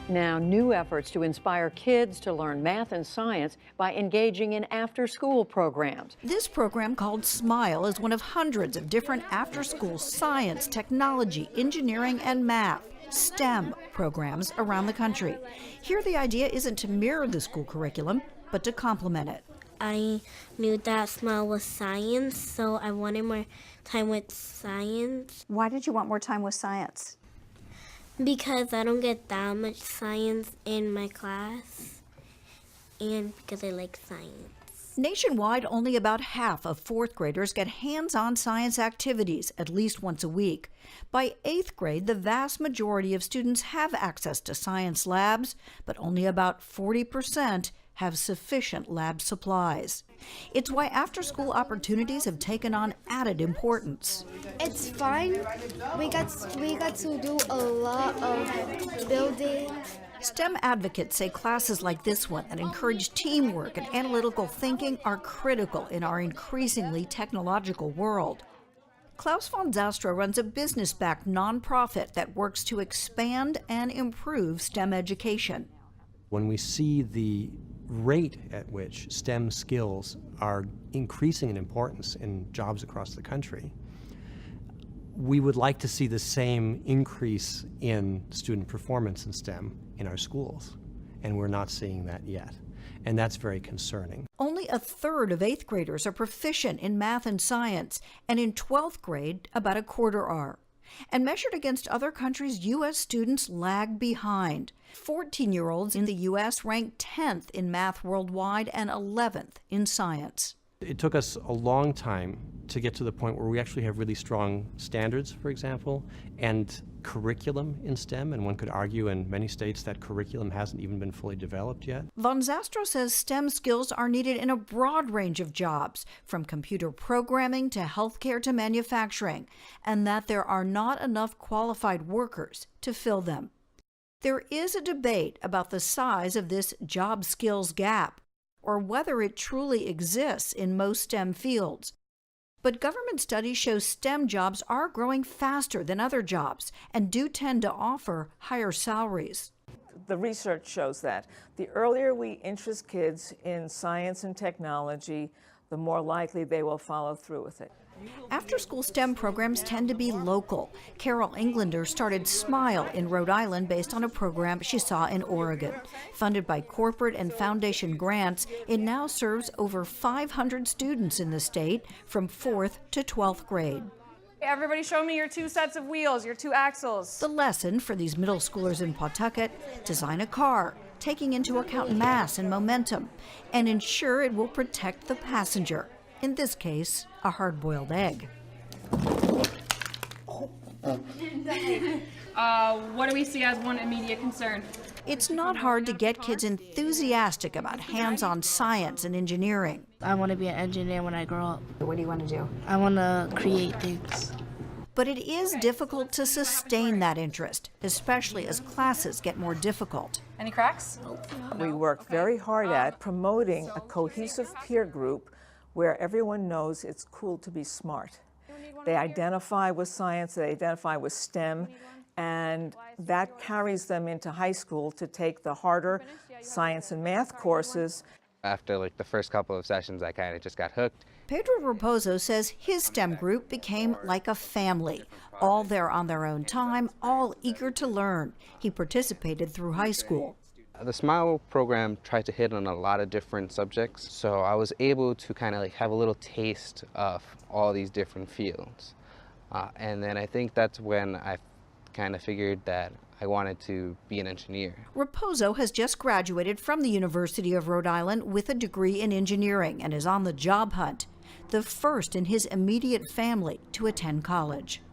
Now, new efforts to inspire kids to learn math and science by engaging in after-school programs. This program, called SMILE, is one of hundreds of different after-school science, technology, engineering, and math, STEM programs around the country. Here, the idea isn't to mirror the school curriculum, but to complement it. I knew that SMILE was science, so I wanted more time with science. Why did you want more time with science? Because I don't get that much science in my class, and because I like science. Nationwide, only about half of fourth graders get hands-on science activities at least once a week. By eighth grade, the vast majority of students have access to science labs, but only about 40% have sufficient lab supplies. It's why after-school opportunities have taken on added importance. It's fun. We got to do a lot of building. STEM advocates say classes like this one that encourage teamwork and analytical thinking are critical in our increasingly technological world. Klaus von Zastra runs a business-backed nonprofit that works to expand and improve STEM education. When we see the rate at which STEM skills are increasing in importance in jobs across the country, we would like to see the same increase in student performance in STEM in our schools, and we're not seeing that yet. And that's very concerning. Only a third of eighth graders are proficient in math and science, and in 12th grade, about a quarter are. And measured against other countries, U.S. students lag behind. 14-year-olds in the U.S. rank 10th in math worldwide and 11th in science. It took us a long time to get to the point where we actually have really strong standards, for example, and curriculum in STEM, and one could argue in many states that curriculum hasn't even been fully developed yet. Von Zastra says STEM skills are needed in a broad range of jobs, from computer programming to healthcare to manufacturing, and that there are not enough qualified workers to fill them. There is a debate about the size of this job skills gap, or whether it truly exists in most STEM fields. But government studies show STEM jobs are growing faster than other jobs and do tend to offer higher salaries. The research shows that the earlier we interest kids in science and technology, the more likely they will follow through with it. After-school STEM programs tend to be local. Carol Englander started SMILE in Rhode Island based on a program she saw in Oregon. Funded by corporate and foundation grants, it now serves over 500 students in the state from 4th to 12th grade. Everybody show me your two sets of wheels, your two axles. The lesson for these middle schoolers in Pawtucket: design a car, taking into account mass and momentum, and ensure it will protect the passenger. In this case, a hard-boiled egg. What do we see as one immediate concern? It's not hard to get kids enthusiastic about hands-on science and engineering. I want to be an engineer when I grow up. What do you want to do? I want to create things. But it is difficult to sustain that interest, especially as classes get more difficult. Any cracks? We work very hard at promoting a cohesive peer group where everyone knows it's cool to be smart. They identify with science, they identify with STEM, and that carries them into high school to take the harder science and math courses. After the first couple of sessions, I kind of just got hooked. Pedro Raposo says his STEM group became like a family, all there on their own time, all eager to learn. He participated through high school. The SMILE program tried to hit on a lot of different subjects, so I was able to kind of have a little taste of all these different fields. And then I think that's when I kind of figured that I wanted to be an engineer. Raposo has just graduated from the University of Rhode Island with a degree in engineering and is on the job hunt, the first in his immediate family to attend college.